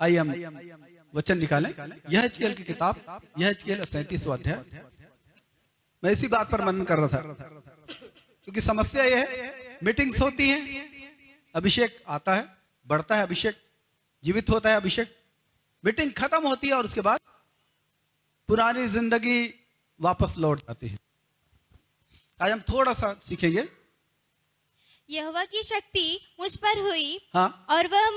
आइए हम वचन निकालें। यह HKL की किताब, यह HKL 37वां अध्याय। मैं इसी बात पर मनन कर रहा था, क्योंकि समस्या यह है, मीटिंग्स होती हैं, अभिषेक आता है, बढ़ता है अभिषेक, जीवित होता है अभिषेक, मीटिंग खत्म होती है और उसके बाद पुरानी जिंदगी वापस लौट जाती है। आज हम थोड़ा सा सीखेंगे। यहोवा की शक्ति मुझ पर हुई, हाँ, और वह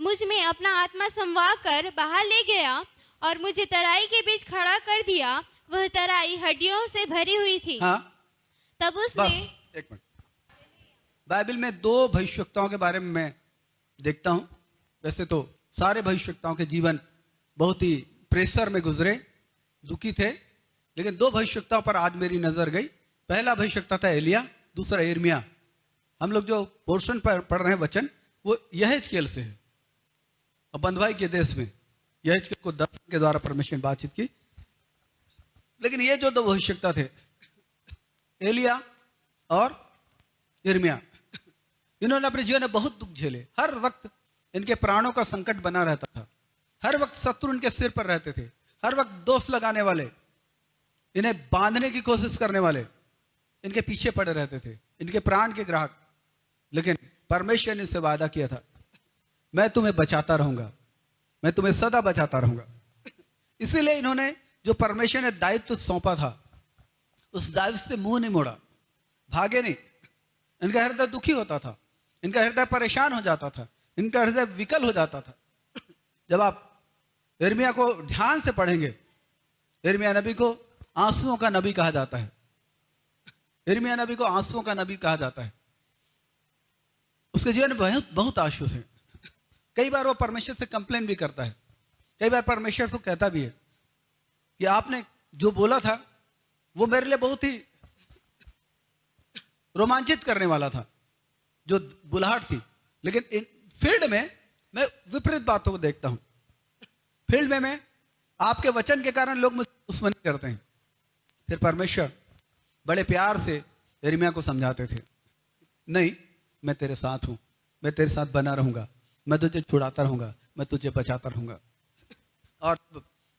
मुझ में अपना आत्मा समवा कर बाहर ले गया और मुझे तराई के बीच खड़ा कर दिया। वह तराई हड्डियों से भरी हुई थी। हाँ, तब उसने बस एक मिनट। बाइबल में दो भविष्यवक्ताओं के बारे में मैं देखता हूं। वैसे तो सारे भविष्यवक्ताओं के जीवन बहुत ही प्रेशर में गुजरे, दुखी थे, लेकिन दो भविष्यवक्ताओं पर आज मेरी नजर गई। पहला भविष्यवक्ता था एलिया, दूसरा यिर्मयाह। हम लोग जो पोर्शन पर पढ़ रहे हैं वचन, वो यहेजकेल से है। और बंधुआई के देश में यहेजकेल को दर्शन के द्वारा परमेश्वर ने बातचीत की। लेकिन ये जो दो भविष्यवक्ता थे, एलिया और यिर्मयाह, इन्होंने अपने जीवन में बहुत दुख झेले। हर वक्त इनके प्राणों का संकट बना रहता था, हर वक्त शत्रु इनके सिर पर रहते थे, हर वक्त दोष लगाने वाले, इन्हें बांधने की कोशिश करने वाले इनके पीछे पड़े रहते थे, इनके प्राण के ग्राहक। लेकिन परमेश्वर ने इनसे वादा किया था, मैं तुम्हें बचाता रहूंगा, मैं तुम्हें सदा बचाता रहूंगा। इसीलिए इन्होंने जो परमेश्वर ने दायित्व सौंपा था, उस दायित्व से मुंह नहीं मोड़ा, भागे नहीं। इनका हृदय दुखी होता था, इनका हृदय परेशान हो जाता था, इनका हृदय विकल हो जाता था। जब आप यिर्मयाह को ध्यान से पढ़ेंगे, यिर्मयाह नबी को आंसुओं का नबी कहा जाता है। यिर्मयाह नबी को आंसुओं का नबी कहा जाता है। उसके जीवन में बहुत बहुत आंसू थे। कई बार वो परमेश्वर से कंप्लेन भी करता है, कई बार परमेश्वर को कहता भी है कि आपने जो बोला था वो मेरे लिए बहुत ही रोमांचित करने वाला था, जो बुलाहट थी। लेकिन इन फील्ड में मैं विपरीत बातों को देखता हूं। फील्ड में मैं आपके वचन के कारण लोग मुझे दुश्मनी करते हैं। फिर परमेश्वर बड़े प्यार से यिर्मयाह को समझाते थे, नहीं, मैं तेरे साथ हूं, मैं तेरे साथ बना रहूंगा, मैं तुझे छुड़ाता रहूंगा, मैं तुझे बचाता रहूंगा। और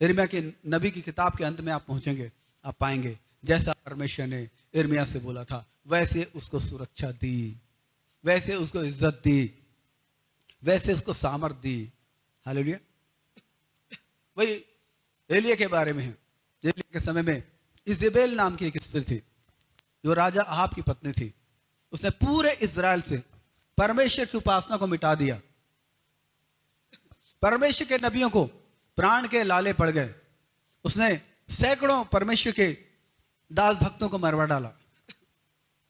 यिर्मयाह के नबी की किताब के अंत में आप पहुंचेंगे, आप पाएंगे जैसा परमेश्वर ने यिर्मयाह से बोला था, वैसे उसको सुरक्षा दी, वैसे उसको इज्जत दी, वैसे उसको सामर्थ दी। हालेलुया। वही एलिया के बारे में है। एलिया के समय में इजेबेल नाम की एक स्त्री थी, जो राजा अहाब की पत्नी थी। उसने पूरे इजराइल से परमेश्वर की उपासना को मिटा दिया। परमेश्वर के नबियों को प्राण के लाले पड़ गए। उसने सैकड़ों परमेश्वर के दास भक्तों को मरवा डाला।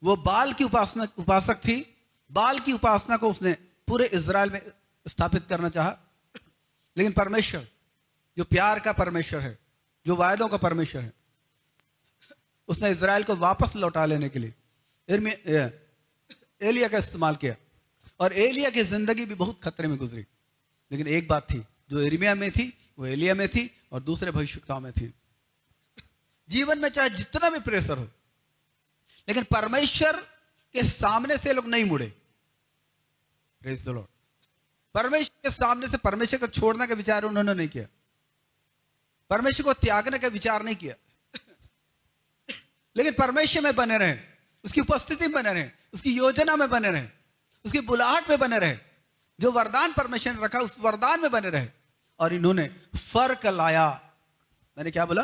वो बाल की उपासक थी। बाल की उपासना को उसने पूरे इजराइल में स्थापित करना चाहा। लेकिन परमेश्वर जो प्यार का परमेश्वर है, जो वायदों का परमेश्वर है, उसने इजराइल को वापस लौटा लेने के लिए एलिया का इस्तेमाल किया। और एलिया की जिंदगी भी बहुत खतरे में गुजरी। लेकिन एक बात थी, जो यिर्मयाह में थी वो एलिया में थी और दूसरे भविष्यवक्ताओं में थी। जीवन में चाहे जितना भी प्रेशर हो, लेकिन परमेश्वर के सामने से लोग नहीं मुड़े। Praise the Lord. परमेश्वर के सामने से परमेश्वर को छोड़ने का विचार उन्होंने नहीं किया, परमेश्वर को त्यागने का विचार नहीं किया। लेकिन परमेश्वर में बने रहे, उसकी उपस्थिति में बने रहे, उसकी योजना में बने रहे, उसकी बुलाहट में बने रहे। जो वरदान परमेश्वर ने रखा उस वरदान में बने रहे। और इन्होंने फर्क लाया। मैंने क्या बोला?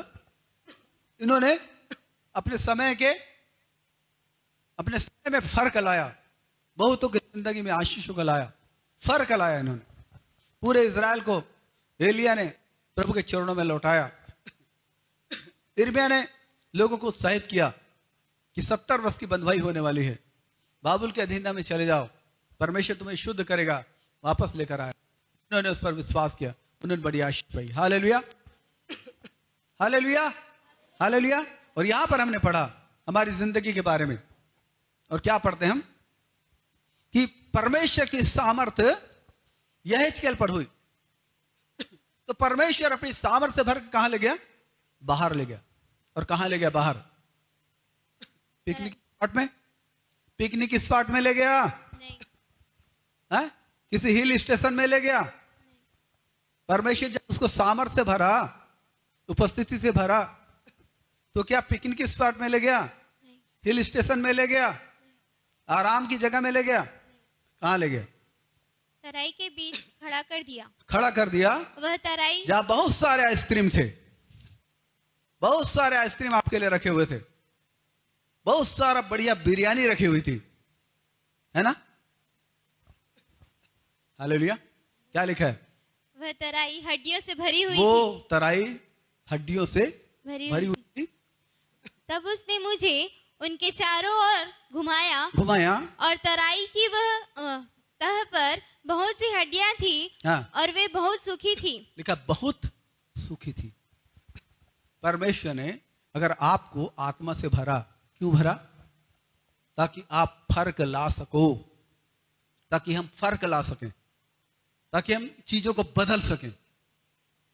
इन्होंने अपने समय में फर्क लाया। बहुतों की जिंदगी में आशीषों का लाया, फर्क लाया इन्होंने। पूरे इजराइल को एलिया ने प्रभु के चरणों में लौटाया। यिर्मयाह ने लोगों को उत्साहित किया कि 70 वर्ष की बंधुआई होने वाली है, बाबुल के अधीनता में चले जाओ, परमेश्वर तुम्हें शुद्ध करेगा, वापस लेकर आया। उन्होंने उस पर विश्वास किया, उन्होंने बड़ी आशीष पाई। Hallelujah, hallelujah, hallelujah. और यहां पर हमने पढ़ा हमारी जिंदगी के बारे में। और क्या पढ़ते हैं हम? कि परमेश्वर की सामर्थ्य यहेजकेल पर हुई। तो परमेश्वर अपनी सामर्थ्य भर के कहां ले गया? बाहर ले गया। और कहां ले गया? बाहर। पिकनिक स्पॉट में, पिकनिक स्पॉट में ले गया? नहीं। है? किसी हिल स्टेशन में ले गया? परमेश्वर जब उसको सामर्थ्य से भरा, उपस्थिति से भरा, तो क्या पिकनिक स्पॉट में ले गया, हिल स्टेशन में ले गया, आराम की जगह में ले गया? कहाँ ले गया? तराई के बीच खड़ा कर दिया। खड़ा कर दिया वह तराई जहां बहुत सारे आइसक्रीम थे, बहुत सारे आइसक्रीम आपके लिए रखे हुए थे, बहुत सारा बढ़िया बिरयानी रखी हुई थी, है ना? हालेलुया। क्या लिखा है? वह तराई हड्डियों से भरी हुई वो थी। तराई हड्डियों से भरी भरी हुई हुई थी। तब उसने मुझे उनके चारों ओर घुमाया घुमाया। और तराई की वह तह पर बहुत सी हड्डियां थी हाँ। और वे बहुत सूखी थी। लिखा बहुत सूखी थी। परमेश्वर ने अगर आपको आत्मा से भरा, क्यों भरा? ताकि आप फर्क ला सको, ताकि हम फर्क ला सकें, ताकि हम चीजों को बदल सकें।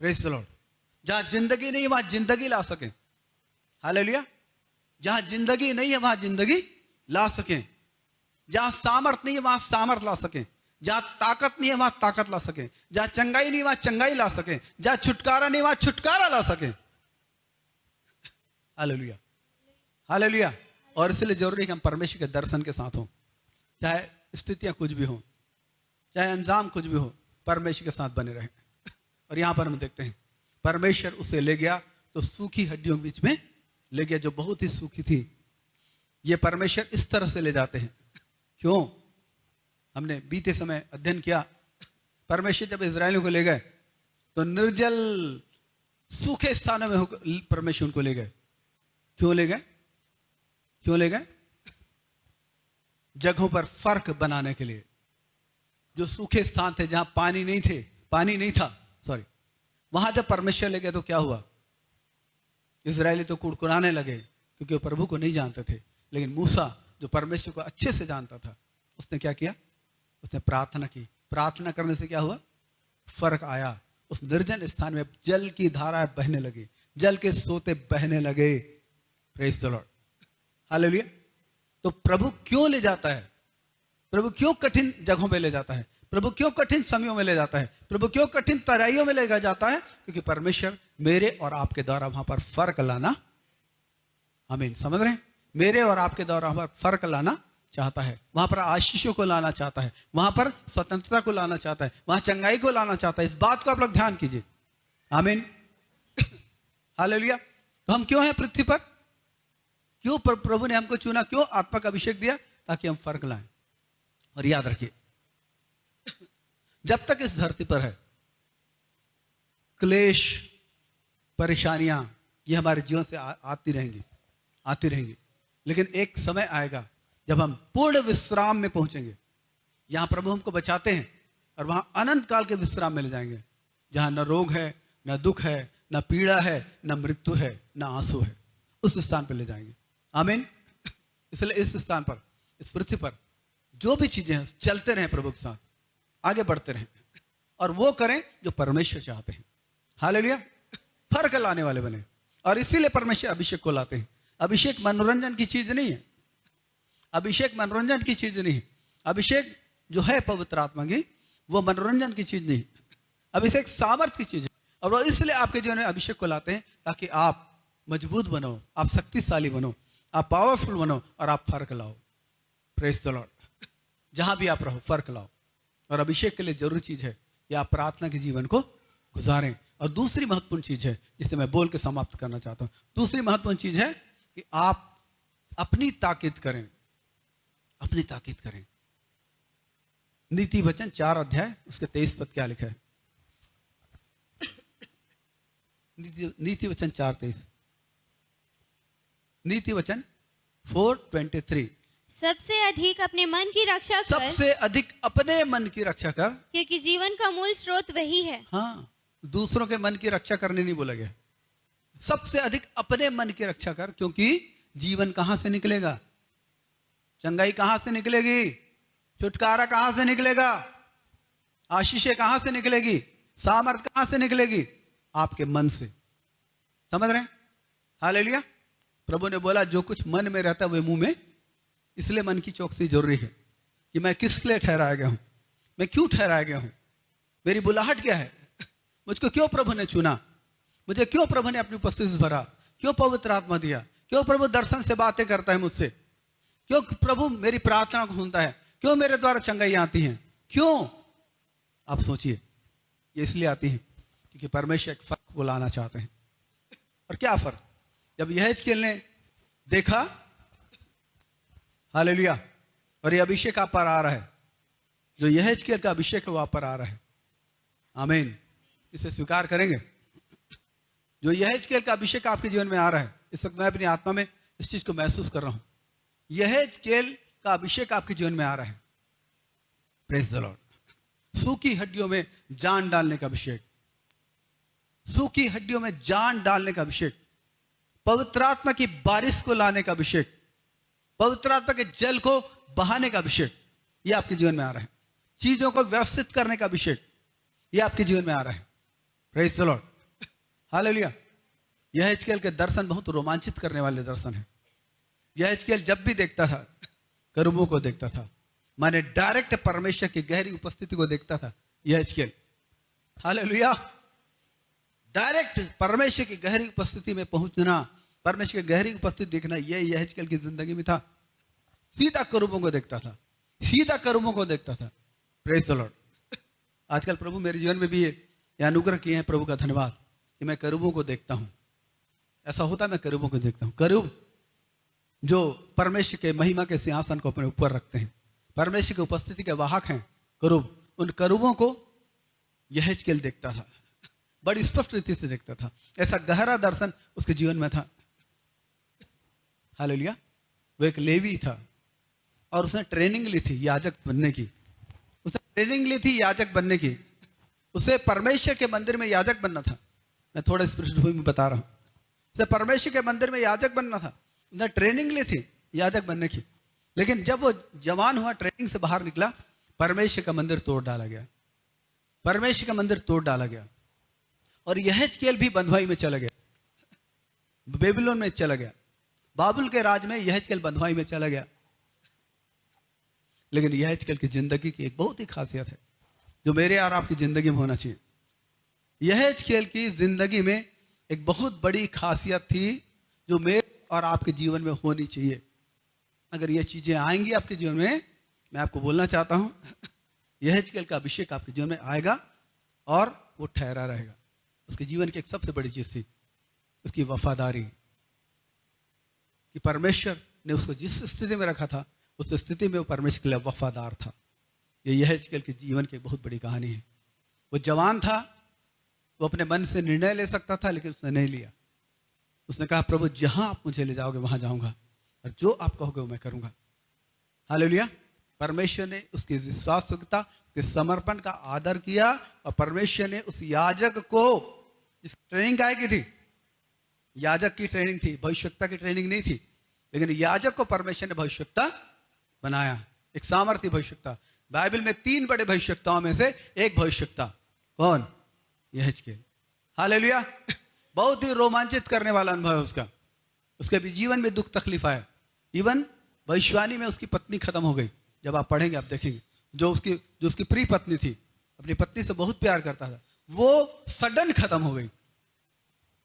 Praise the Lord. जहां जिंदगी नहीं वहां जिंदगी ला सकें। हालेलुया। जहां जिंदगी नहीं है वहां जिंदगी ला सकें। जहां सामर्थ नहीं है वहां सामर्थ ला सकें। जहां ताकत नहीं है वहां ताकत ला सकें। जहां चंगाई नहीं वहां चंगाई ला सकें। जहां छुटकारा नहीं वहां छुटकारा ला सकें। Hallelujah, hallelujah. और इसलिए जरूरी है कि हम परमेश्वर के दर्शन के साथ हों, चाहे स्थितियां कुछ भी हो, चाहे अंजाम कुछ भी हो, परमेश्वर के साथ बने रहें। और यहां पर हम देखते हैं परमेश्वर उसे ले गया तो सूखी हड्डियों के बीच में ले गया, जो बहुत ही सूखी थी। ये परमेश्वर इस तरह से ले जाते हैं। क्यों? हमने बीते समय अध्ययन किया, परमेश्वर जब इजरायलियों को ले गए तो निर्जल सूखे स्थानों में परमेश्वर उनको ले गए। क्यों ले गए? क्यों ले गए? जगहों पर फर्क बनाने के लिए। जो सूखे स्थान थे, जहां पानी नहीं था, सॉरी, वहां जब परमेश्वर ले गए तो क्या हुआ? इजरायली तो कुड़कुड़ाने लगे क्योंकि वो प्रभु को नहीं जानते थे। लेकिन मूसा जो परमेश्वर को अच्छे से जानता था, उसने क्या किया? उसने प्रार्थना की। प्रार्थना करने से क्या हुआ? फर्क आया। उस निर्जन स्थान में जल की धाराएं बहने लगी, जल के सोते बहने लगे। Praise the Lord, hallelujah. तो प्रभु क्यों ले जाता है? प्रभु क्यों कठिन जगहों पे ले जाता है? प्रभु क्यों कठिन समयों में ले जाता है? प्रभु क्यों कठिन तराइयों में ले जाता है? क्योंकि परमेश्वर मेरे और आपके द्वारा वहां पर फर्क लाना, आमीन, समझ रहे हैं? मेरे और आपके द्वारा वहां पर फर्क लाना चाहता है, वहां पर आशीषों को लाना चाहता है, वहां पर स्वतंत्रता को लाना चाहता है, वहां चंगाई को लाना चाहता है। इस बात को आप लोग ध्यान कीजिए, आमीन, हालेलुया। तो हम क्यों हैं पृथ्वी पर? क्यों प्रभु ने हमको चुना? क्यों आत्मा का अभिषेक दिया? ताकि हम फर्क लाएं। और याद रखिए, जब तक इस धरती पर है, क्लेश, परेशानियां ये हमारे जीवन से आती रहेंगी। लेकिन एक समय आएगा जब हम पूर्ण विश्राम में पहुंचेंगे, जहां प्रभु हमको बचाते हैं और वहां अनंत काल के विश्राम में ले जाएंगे, जहां न रोग है, न दुख है, न पीड़ा है, न मृत्यु है, न आंसू है। उस स्थान पर ले जाएंगे, आमीन। इसलिए इस स्थान पर, इस पृथ्वी पर जो भी चीजें हैं, चलते रहें प्रभु के साथ, आगे बढ़ते रहें और वो करें जो परमेश्वर चाहते हैं। हालेलुया। फर्क लाने वाले बने। और इसीलिए परमेश्वर अभिषेक को लाते हैं। अभिषेक मनोरंजन की चीज नहीं है। अभिषेक मनोरंजन की चीज नहीं है। अभिषेक जो है पवित्र आत्मा की, वो मनोरंजन की चीज नहीं। अभिषेक सामर्थ की चीज है। और वो इसलिए आपके जीवन में अभिषेक को लाते हैं ताकि आप मजबूत बनो, आप शक्तिशाली बनो, आप पावरफुल बनो और आप फर्क लाओ। Praise the Lord. जहां भी आप रहो, फर्क लाओ। और अभिषेक के लिए जरूरी चीज है कि आप प्रार्थना के जीवन को गुजारें। और दूसरी महत्वपूर्ण चीज है जिसे मैं बोल के समाप्त करना चाहता हूं, दूसरी महत्वपूर्ण चीज है कि आप अपनी ताकीद करें, अपनी ताकीद करें। नीति वचन 4 अध्याय उसके 23 पद क्या लिखा है? नीति वचन 4:23, नीति वचन 4:23। सबसे अधिक अपने मन की रक्षा कर, सबसे अधिक अपने मन की रक्षा कर, क्योंकि जीवन का मूल स्रोत वही है। हाँ, दूसरों के मन की रक्षा करने नहीं बोला गया। सबसे अधिक अपने मन की रक्षा कर, क्योंकि जीवन कहां से निकलेगा? चंगाई कहां से निकलेगी? छुटकारा कहां से निकलेगा? आशीषें कहां से निकलेगी? सामर्थ कहां से निकलेगी? आपके मन से। समझ रहे हैं? हालेलुया। प्रभु ने बोला जो कुछ मन में रहता है वह मुंह में। इसलिए मन की चौकसी जरूरी है कि मैं किस लिए ठहराया गया हूं, मैं क्यों ठहराया गया हूं, मेरी बुलाहट क्या है। मुझको क्यों प्रभु ने चुना, मुझे क्यों प्रभु ने अपनी उपस्थिति से भरा, क्यों पवित्र आत्मा दिया, क्यों प्रभु दर्शन से बातें करता है मुझसे, क्यों प्रभु मेरी प्रार्थना को सुनता है, क्यों मेरे द्वारा चंगाई आती है, क्यों? आप सोचिए, ये इसलिए आती है क्योंकि परमेश्वर एक फर्क को लाना चाहते हैं। और क्या फर्क? जब यहेजकेल ने देखा, हालेलुया, और ये अभिषेक आप पर आ रहा है, जो यहेजकेल का अभिषेक है वो आप पर आ रहा है, आमीन, इसे स्वीकार करेंगे? जो यहेजकेल का अभिषेक आपके जीवन में आ रहा है, इस वक्त मैं अपनी आत्मा में इस चीज को महसूस कर रहा हूं, यहेजकेल का अभिषेक आपके जीवन में आ रहा है। Praise the Lord. सूखी हड्डियों में जान डालने का अभिषेक, सूखी हड्डियों में जान डालने का अभिषेक, पवित्र आत्मा की बारिश को लाने का अभिषेक, पवित्र आत्मा के जल को बहाने का अभिषेक, यह आपके जीवन में आ रहा है। चीजों को व्यवस्थित करने का अभिषेक, यह आपके जीवन में आ रहा है। Praise the Lord, hallelujah. यहेजकेल के दर्शन बहुत रोमांचित करने वाले दर्शन है। यहेजकेल जब भी देखता था, करूबों को देखता था, माने डायरेक्ट परमेश्वर की गहरी उपस्थिति को देखता था यहेजकेल, हालेलुया। डायरेक्ट परमेश्वर की गहरी उपस्थिति में पहुंचना, परमेश्वर की गहरी उपस्थिति देखना, यह यहेजकेल की जिंदगी में था। सीधा करूबों को देखता था, सीधा करूबों को देखता था। Praise the Lord. आजकल प्रभु मेरे जीवन में भी ये अनुग्रह किए हैं, प्रभु का धन्यवाद कि मैं करूबों को देखता हूं। ऐसा होता है, मैं करूबों को देखता हूं। करूब जो परमेश्वर के महिमा के सिंहासन को अपने ऊपर रखते हैं, परमेश्वर की उपस्थिति के वाहक हैं करूब, उन करूबों को यहेजकेल देखता था, बड़ी स्पष्ट रीति से देखता था। ऐसा गहरा दर्शन उसके जीवन में था, हालेलुया। वो एक लेवी था और उसने ट्रेनिंग ली थी याजक बनने की, उसने ट्रेनिंग ली थी याजक बनने की। उसे परमेश्वर के मंदिर में याजक बनना था। मैं थोड़ा पृष्ठभूमि में बता रहा हूं, उसे परमेश्वर के मंदिर में याजक बनना था। उसने ट्रेनिंग ली थी याजक बनने की, लेकिन जब वो जवान हुआ, ट्रेनिंग से बाहर निकला, परमेश्वर का मंदिर तोड़ डाला गया, परमेश्वर का मंदिर तोड़ डाला गया। और यहेजकेल भी बंधुआई में चला गया, बेबीलोन में चला गया, बाबुल के राज में यहेजकेल बंधुआई में चला गया। लेकिन यहेजकेल की जिंदगी की एक बहुत ही खासियत है जो मेरे और आपकी जिंदगी में होना चाहिए। यहेजकेल की जिंदगी में एक बहुत बड़ी खासियत थी जो मेरे और आपके जीवन में होनी चाहिए। अगर ये चीजें आएंगी आपके जीवन में, मैं आपको बोलना चाहता हूं, यहेजकेल का अभिषेक आपके जीवन में आएगा और वो ठहरा रहेगा। उसके जीवन की एक सबसे बड़ी चीज थी उसकी वफादारी, कि परमेश्वर ने उसको जिस स्थिति में रखा था उस स्थिति में वो परमेश्वर के लिए वफादार था। ये यहेजकेल के जीवन की एक बहुत बड़ी कहानी है। वो जवान था, वो अपने मन से निर्णय ले सकता था, लेकिन उसने नहीं लिया। उसने कहा, प्रभु जहां आप मुझे ले जाओगे वहां जाऊंगा, और जो आप कहोगे वो मैं करूंगा। हालेलुया। परमेश्वर ने उसकी विश्वासयोग्यता के समर्पण का आदर किया, और परमेश्वर ने उस याजक को, जिस ट्रेनिंग काय की थी, याजक की ट्रेनिंग थी, भविष्यवक्ता की ट्रेनिंग नहीं थी, लेकिन याजक को परमेश्वर ने भविष्यवक्ता बनाया, एक सामर्थ्य भविष्यवक्ता। बाइबल में 3 बड़े भविष्यवक्ताओं में से एक भविष्यवक्ता कौन? यहेजकेल। हालेलुया। बहुत ही रोमांचित करने वाला अनुभव है उसका। उसके भी जीवन में दुख तकलीफ आया। इवन भविष्यवाणी में उसकी पत्नी खत्म हो गई। जब आप पढ़ेंगे आप देखेंगे, जो उसकी प्रिय पत्नी थी, अपनी पत्नी से बहुत प्यार करता था, वो सडन खत्म हो गई।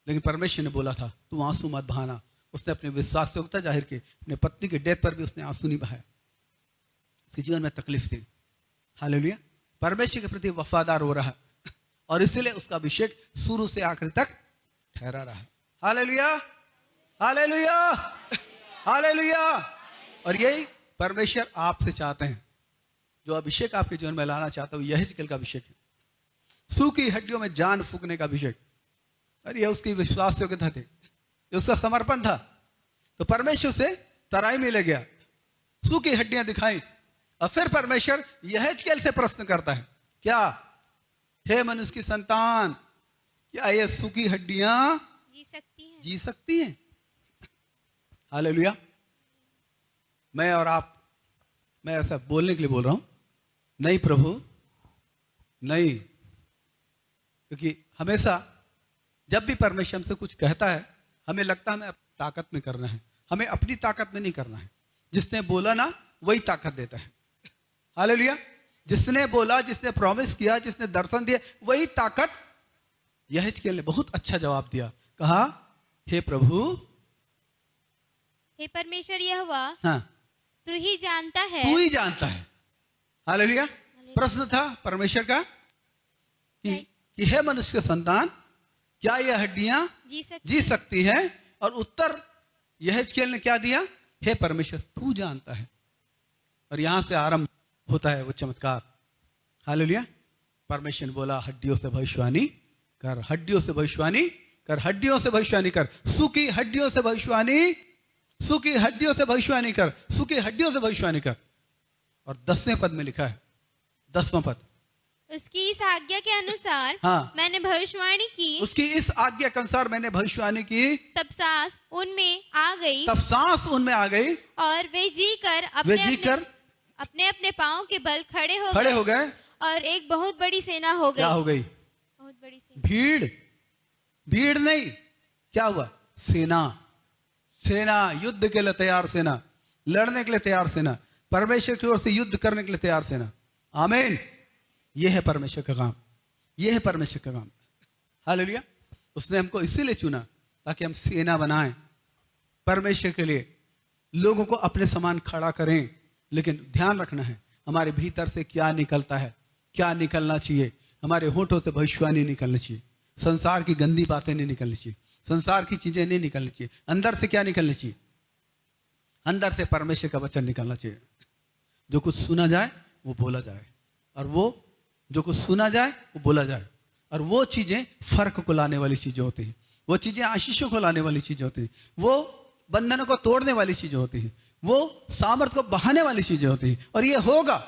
लेकिन परमेश्वर ने बोला था, तू आंसू मत बहाना। उसने अपनी विश्वासयोग्यता जाहिर की, अपनी पत्नी के डेथ पर भी उसने आंसू नहीं बहाया। उसके जीवन में तकलीफ थी। हालेलुया। परमेश्वर के प्रति वफादार हो रहा, और इसीलिए उसका अभिषेक शुरू से आखिर तक ठहरा रहा। Hallelujah, hallelujah, hallelujah. और यही परमेश्वर आपसे चाहते हैं। जो अभिषेक आपके जीवन में लाना चाहता हूं, यहेजकेल का अभिषेक है, सूखी हड्डियों में जान फूंकने का अभिषेक। और यह उसकी विश्वास योग्यता थी, ये उसका समर्पण था। तो परमेश्वर से तराई में ले गया, सूखी हड्डियां दिखाई, और फिर परमेश्वर यहेजकेल से प्रश्न करता है, क्या हे मनुष्य की संतान, क्या ये सूखी हड्डियां जी सकती हैं? हालेलुया। मैं और आप, मैं ऐसा बोलने के लिए बोल रहा हूं, नहीं प्रभु नहीं। क्योंकि हमेशा जब भी परमेश्वर हमसे कुछ कहता है, हमें लगता है हमें अपनी ताकत में करना है, हमें अपनी ताकत में नहीं करना है। जिसने बोला ना वही ताकत देता है। हालेलुया। जिसने बोला, जिसने प्रॉमिस किया, जिसने दर्शन दिया, वही ताकत यहेजकेल ने बहुत अच्छा जवाब दिया, कहा हे प्रभु, हे परमेश्वर यहोवा, हाँ तू ही जानता है। तू ही जानता है। हालेलुया। प्रश्न था परमेश्वर का कि हे मनुष्य के संतान, क्या ये हड्डियां जी सकती है? और उत्तर यहेजकेल ने क्या दिया? हे परमेश्वर, तू जानता है। और यहां से आरंभ होता है वो चमत्कार। हालेलुया। परमेश्वर ने बोला, हड्डियों से भविष्यवाणी कर, हड्डियों से भविष्यवाणी कर, हड्डियों से भविष्यवाणी कर, सूखी हड्डियों से भविष्यवाणी, सूखी हड्डियों से भविष्यवाणी कर, सूखी हड्डियों से भविष्यवाणी कर। और 10वें पद में लिखा है, 10वां पद, उसकी इस आज्ञा के अनुसार हाँ, मैंने भविष्यवाणी की, उसकी इस आज्ञा के अनुसार मैंने भविष्यवाणी की, तब सांस उनमें आ गई, तब सांस उनमें आ गई, और वे जीकर अपने अपने पांव के बल खड़े हो गए, और एक बहुत बड़ी सेना हो गई। क्या हो गई? बहुत बड़ी सेना। भीड़, भीड़ नहीं, क्या हुआ? सेना, सेना, युद्ध के लिए तैयार सेना, लड़ने के लिए तैयार सेना, परमेश्वर की ओर से युद्ध करने के लिए तैयार सेना। आमीन। यह है परमेश्वर का काम, यह है परमेश्वर का काम। हालेलुया। उसने हमको इसीलिए चुना ताकि हम सेना बनाएं परमेश्वर के लिए, लोगों को अपने समान खड़ा करें। लेकिन ध्यान रखना है, हमारे भीतर से क्या निकलता है, क्या निकलना चाहिए। हमारे होठों से भविष्यवाणी निकलनी चाहिए, संसार की गंदी बातें नहीं निकलनी चाहिए, संसार की चीजें नहीं निकलनी चाहिए। अंदर से क्या निकलनी चाहिए? अंदर से परमेश्वर का वचन निकलना चाहिए। जो कुछ सुना जाए वो बोला जाए, और वो जो कुछ सुना जाए वो बोला जाए। और वो चीजें फर्क को लाने वाली चीजें होती हैं, वो चीजें आशीषों को लाने वाली चीजें होती हैं, वो बंधनों को तोड़ने वाली चीजें होती हैं, वो सामर्थ को बढ़ाने वाली चीजें होती हैं। और ये होगा,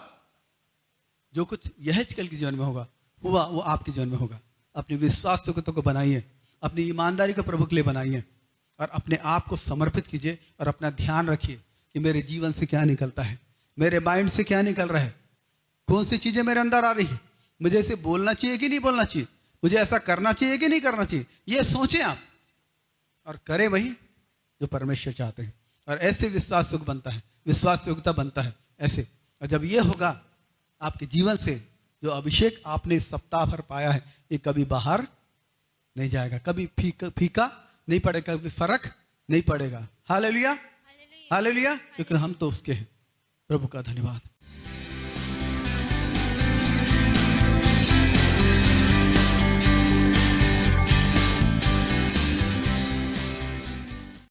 जो कुछ यहेजकेल के जीवन में होगा, हुआ वो आपके जीवन में होगा। अपनी विश्वास को बनाइए, अपनी ईमानदारी को प्रभु के लिए बनाइए, और अपने आप को समर्पित कीजिए, और अपना ध्यान रखिए कि मेरे जीवन से क्या निकलता है, मेरे माइंड से क्या निकल रहा है, कौन सी चीजें मेरे अंदर आ रही है, मुझे इसे बोलना चाहिए कि नहीं बोलना चाहिए, मुझे ऐसा करना चाहिए कि नहीं करना चाहिए। ये सोचें आप, और करें वही जो परमेश्वर चाहते हैं। और ऐसे विश्वास युग बनता है, विश्वास योग्यता बनता है ऐसे। और जब ये होगा, आपके जीवन से जो अभिषेक आपने इस सप्ताह भर पाया है, ये कभी बाहर नहीं जाएगा, कभी फीका नहीं पड़ेगा, कभी फर्क नहीं पड़ेगा। Hallelujah, hallelujah. क्योंकि हम तो उसके हैं। प्रभु का धन्यवाद।